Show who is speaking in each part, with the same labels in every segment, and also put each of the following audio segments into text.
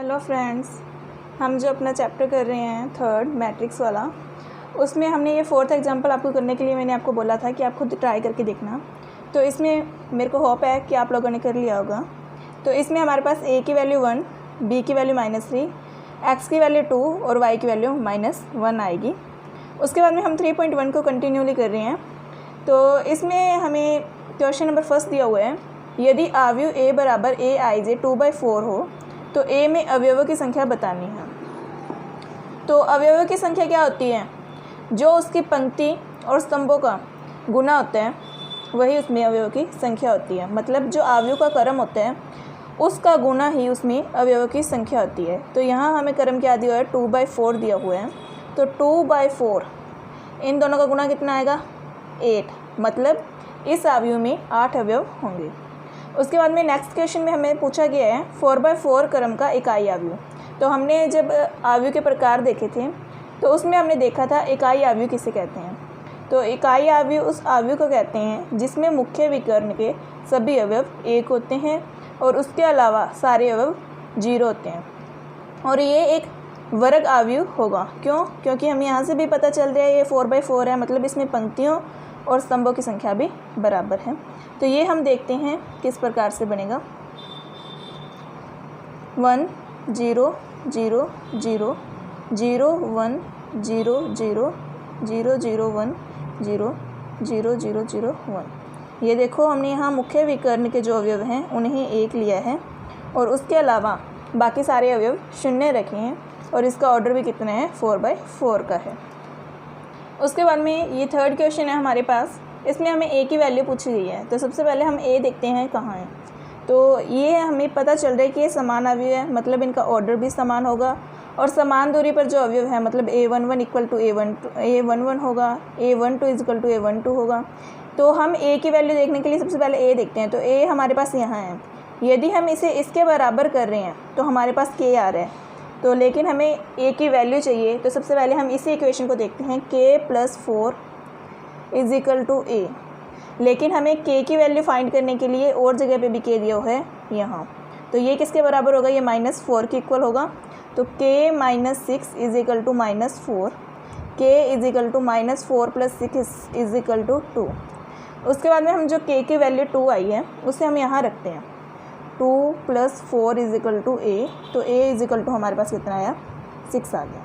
Speaker 1: Hello friends, हम जो अपना चैप्टर कर रहे हैं थर्ड मैट्रिक्स वाला, उसमें हमने ये फोर्थ एग्जांपल आपको करने के लिए मैंने आपको बोला था कि आप खुद ट्राई करके देखना। तो इसमें मेरे को होप है कि आप लोगों ने कर लिया होगा। तो इसमें हमारे पास a की वैल्यू 1, b की वैल्यू -3, x की वैल्यू 2 और y की वैल्यू -1 आएगी। उसके बाद में हम 3.1 को कंटिन्यूली कर रहे हैं। तो इसमें हमें क्वेश्चन नंबर फर्स्ट दिया हुआ है, यदि अवयव a बराबर aij 2/4 हो तो a में अवयवों की संख्या बतानी है। तो अवयवों की संख्या क्या होती है? जो उसकी पंक्ति और स्तंभों का गुना होता है वही उसमें अवयवों की संख्या होती है। मतलब जो अवयव का क्रम होता है उसका गुना ही उसमें अवयवों की संख्या होती है। तो यहाँ हमें क्रम क्या दिया हुआ है? 2/4 दिया हुआ है। तो 2/4 इन दोनों का गुना कितना आएगा? 8। मतलब इस अवयव में 8 अवयव होंगे। उसके बाद में नेक्स्ट क्वेश्चन में हमें पूछा गया है 4/4 क्रम का इकाई अवयव। तो हमने जब अवयव के प्रकार देखे थे तो उसमें हमने देखा था इकाई अवयव किसे कहते हैं। तो इकाई अवयव उस अवयव को कहते हैं जिसमें मुख्य विकर्ण के सभी अवयव 1 होते हैं और उसके अलावा सारे अवयव 0 होते हैं। और ये एक वर्ग अवयव होगा। क्यों? क्योंकि हमें यहाँ से भी पता चल रहा है ये 4/4 है, मतलब इसमें पंक्तियों और स्तंभों की संख्या भी बराबर है। तो ये हम देखते हैं किस प्रकार से बनेगा। 1 0 0 0 0 1 0 0 0 0 1 0 0 0 0 1। ये देखो हमने यहाँ मुख्य विकर्ण के जो अवयव हैं उन्हें 1 लिया है और उसके अलावा बाकी सारे अवयव 0 रखे हैं और इसका ऑर्डर भी कितना है? 4/4 का है। उसके बाद में ये थर्ड क्वेश्चन है हमारे पास। इसमें हमें a की वैल्यू पूछी गई है। तो सबसे पहले हम a देखते हैं कहाँ है। तो ये हमें पता चल रहा है कि ये समान अवयव है, मतलब इनका ऑर्डर भी समान होगा और समान दूरी पर जो अवयव है मतलब a11 = a11 होगा, a12 = a12 होगा। तो हम a की वैल्यू देखने के लिए सबसे पहले a देखते हैं। तो a हमारे पास यहाँ है। यदि हम इसे इसके बराबर कर रहे हैं तो हमारे पास k आ रहा है। तो लेकिन हमें a की वैल्यू चाहिए। तो सबसे पहले हम इसी इक्वेशन को देखते हैं, k+4 = a। लेकिन हमें k की वैल्यू फाइंड करने के लिए और जगह पे भी k दिया हुआ है यहाँ। तो ये किसके बराबर होगा? ये -4 के इक्वल होगा। तो k - 6 = -4, k = -4 + 6 = 2। उसके बाद में हम जो k की वैल्यू 2 आई है उसे हम यहाँ रखते हैं। 2 + 4 = a। तो a हमारे पास कितना आया? 6 आ गया।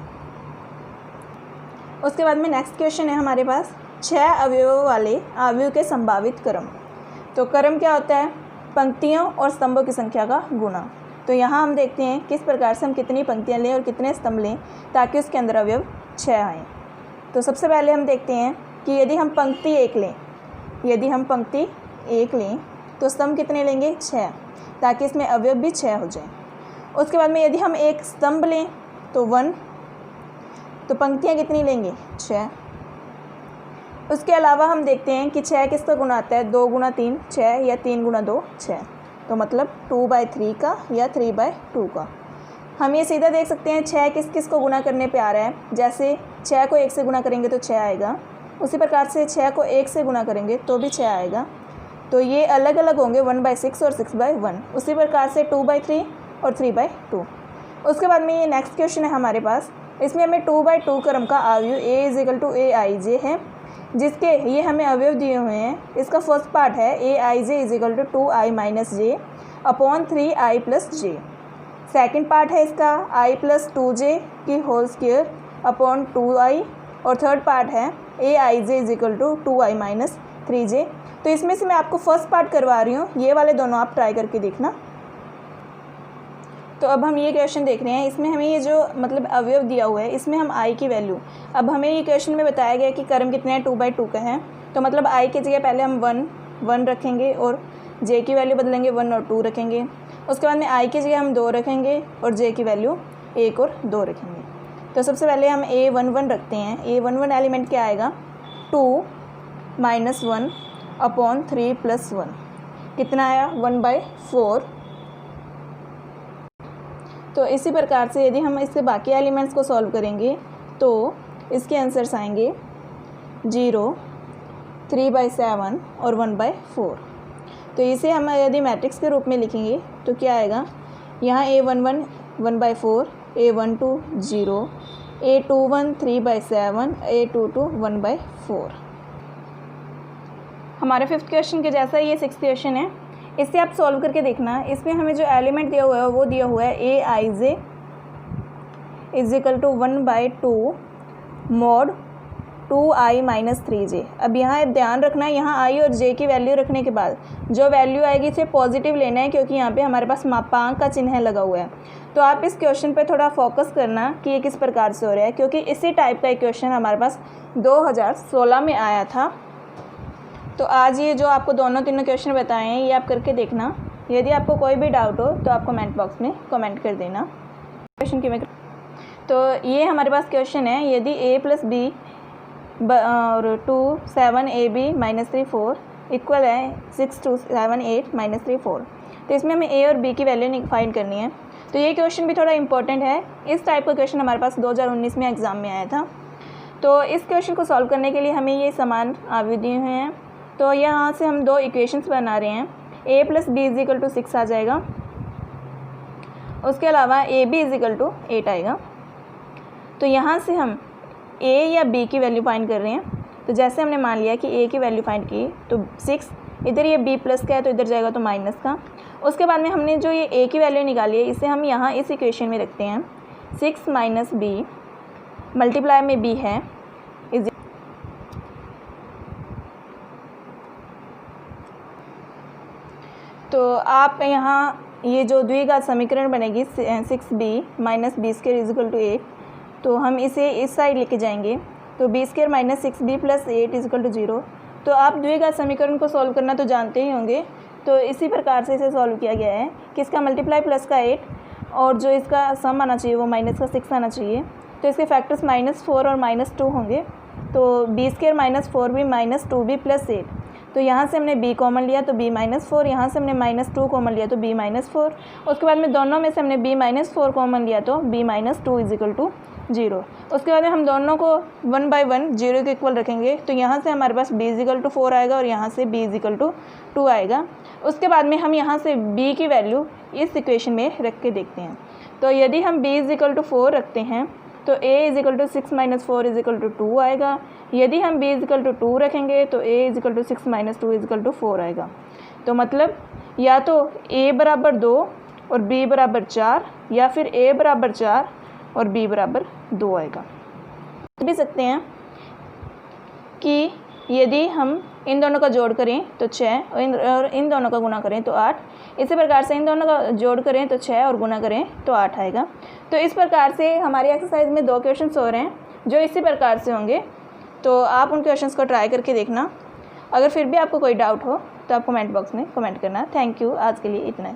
Speaker 1: उसके बाद में नेक्स्ट क्वेश्चन है हमारे पास 6 अवयवों वाले अवयव के संभावित क्रम। तो क्रम क्या होता है? पंक्तियों और स्तंभों की संख्या का गुणा। तो यहाँ हम देखते हैं किस प्रकार से हम कितनी पंक्तियाँ लें और कितने स्तंभ लें ताकि उसके अंदर अवयव 6 आएँ। तो सबसे पहले हम देखते हैं कि यदि हम पंक्ति 1 लें तो स्तंभ कितने लेंगे? 6, ताकि इसमें अवयव भी 6 हो जाए। उसके बाद में यदि हम एक स्तंभ लें तो 1, तो पंक्तियाँ कितनी लेंगे? 6। उसके अलावा हम देखते हैं कि 6 किसका गुना आता है? 2 × 3 6 या 3 × 2 6। तो मतलब 2/3 का या 3/2 का। हम ये सीधा देख सकते हैं 6 किस को गुना करने पे आ रहा है। जैसे 6 को 1 से गुना करेंगे तो 6 आएगा, उसी प्रकार से 6 को 1 से गुना करेंगे तो भी 6 आएगा। तो ये अलग अलग होंगे 1/6 और 6/1। उसी प्रकार से 2/3 और 3/2। उसके बाद में ये नेक्स्ट क्वेश्चन है हमारे पास। इसमें हमें 2/2 क्रम का अवयव a = aij है, जिसके ये हमें अवयव दिए हुए हैं। इसका फर्स्ट पार्ट है aij = 2i - j / 3i + j। Second part है इसका i + 2j की होल स्क्वायर / 2i। और थर्ड पार्ट है aij = 2i - 3j। तो इसमें से मैं आपको फर्स्ट पार्ट करवा रही हूँ, ये वाले दोनों आप ट्राई करके देखना। तो अब हम ये क्वेश्चन देख रहे हैं। इसमें हमें ये जो मतलब अवयव दिया हुआ है इसमें हम i की वैल्यू, अब हमें ये क्वेश्चन में बताया गया कि क्रम कितने हैं? 2/2 का है। तो मतलब i की जगह पहले हम 1 रखेंगे और j की वैल्यू बदलेंगे 1 और 2 रखेंगे। उसके बाद में i की जगह हम 2 रखेंगे और j की वैल्यू 1 और 2 रखेंगे। तो सबसे पहले हम a11 रखते हैं। a11 एलिमेंट क्या आएगा? 2 - 1 / 3 + 1 कितना आया? 1/4। तो इसी प्रकार से यदि हम इसके बाकी एलिमेंट्स को सॉल्व करेंगे तो इसके आंसर्स आएंगे 0, 3/7 और 1/4। तो इसे हम यदि मैट्रिक्स के रूप में लिखेंगे तो क्या आएगा? यहाँ a11 1/4, A12 0, A21 3/7, A22 1/4। हमारे 5th क्वेश्चन के जैसा ये 6th क्वेश्चन है, इससे आप सॉल्व करके देखना। इसमें हमें जो एलिमेंट दिया हुआ है वो दिया हुआ है Aij is equal to 1/2 mod 2i minus 3j। अब यहाँ ध्यान रखना है, यहाँ i और j की वैल्यू रखने के बाद जो वैल्यू आएगी इसे पॉजिटिव लेना है, क्योंकि यहाँ पे हमारे पास मापांक का चिन्ह लगा हुआ है। तो आप इस क्वेश्चन पे थोड़ा फोकस करना कि ये किस प्रकार से हो रहा है, क्योंकि इसी टाइप का एक क्वेश्चन हमारे पास 2016 में आया था। तो आज ये जो आपको तीनों क्वेश्चन बताए हैं ये आप करके देखना। यदि आपको कोई भी डाउट हो तो आप कमेंट बॉक्स में कमेंट कर देना। क्वेश्चन की तो ये हमारे पास क्वेश्चन है, यदि a + b और 2 7 ab - 3 4 इक्वल है 6 2 7 8 - 3 4। तो इसमें हमें a और b की वैल्यू फाइंड करनी है। तो ये क्वेश्चन भी थोड़ा इंपॉर्टेंट है। इस टाइप का क्वेश्चन हमारे पास 2019 में एग्ज़ाम में आया था। तो इस क्वेश्चन को सॉल्व करने के लिए हमें ये समान आवेदन दिए हुए हैं। तो यहाँ से हम 2 इक्वेशंस बना रहे हैं। a + b = 6 आ जाएगा, उसके अलावा ab = 8 आएगा। तो यहाँ से हम a या b की वैल्यू फाइंड कर रहे हैं। तो जैसे हमने मान लिया कि a की वैल्यू फाइंड की तो 6, इधर ये b प्लस का है तो इधर जाएगा तो माइनस का। उसके बाद में हमने जो ये a की वैल्यू निकाली है इसे हम यहाँ इस इक्वेशन में रखते हैं। 6 - b मल्टीप्लाई में b है इज, तो आप यहाँ ये जो द्विघात समीकरण बनेगी 6b - b² = 8, तो हम इसे इस साइड लेके जाएंगे। तो b² - 6b + 8 = 0। तो आप द्विघात समीकरण को सॉल्व करना तो जानते ही होंगे। तो इसी प्रकार से इसे सॉल्व किया गया है कि इसका मल्टीप्लाई प्लस का 8 और जो इसका सम आना चाहिए वो माइनस का 6 आना चाहिए। तो इसके फैक्टर्स -4 और -2 होंगे। तो b² - 4b - 2b + 8। तो यहाँ से हमने b कॉमन लिया तो b - 4, यहाँ से हमने -2 कॉमन लिया तो b - 4। उसके बाद में दोनों में से हमने b - 4 कॉमन लिया तो b - 2 = 0। उसके बाद में हम दोनों को 1/1 0 के इक्वल रखेंगे। तो यहाँ से हमारे पास b = 4 आएगा और यहाँ से b = 2 आएगा। उसके बाद में हम यहाँ से b की वैल्यू इस इक्वेशन में रख के देखते हैं। तो यदि हम b = 4 रखते हैं तो a = 6 - 4 = 2 आएगा। यदि हम b = 2 रखेंगे तो a = 6 - 2 = 4 आएगा। तो मतलब या तो a = 2 और b = 4, या फिर a = 4 और b = 2 आएगा। भी सकते हैं कि यदि हम इन दोनों का जोड़ करें तो 6 और इन दोनों का गुना करें तो 8। इसी प्रकार से इन दोनों का जोड़ करें तो 6 और गुना करें तो 8 आएगा। तो इस प्रकार से हमारी एक्सरसाइज में 2 क्वेश्चंस हो रहे हैं जो इसी प्रकार से होंगे। तो आप उन क्वेश्चंस को ट्राई करके देखना। अगर फिर भी आपको कोई डाउट हो तो आप कमेंट बॉक्स में कमेंट करना। Thank you. आज के लिए इतना ही।